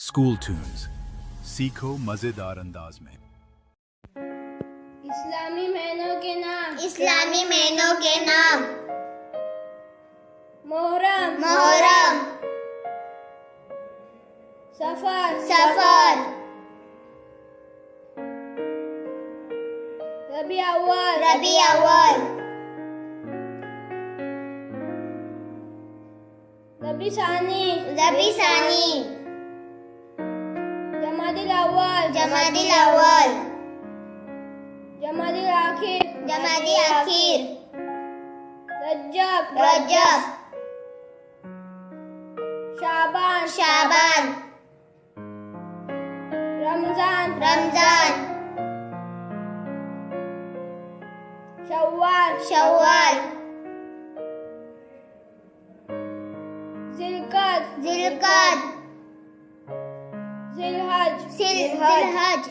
School tunes, सीखो मजेदार अंदाज में। इस्लामी महीनों के नाम। इस्लामी महीनों के नाम। मुहर्रम, मुहर्रम, सफर, सफर, रबी अव्वल, रबी अव्वल, रबी सानी, रबी सानी, जमादिल अव्वल, जमादिल अव्वल, जमादिल आखिर, जमादी आखिर, रजब, रजब, शाबान, शाबान, रमजान, रमजान, शव्वाल, शव्वाल, जिलकद, जिलकद, जिलहज, जिलहज,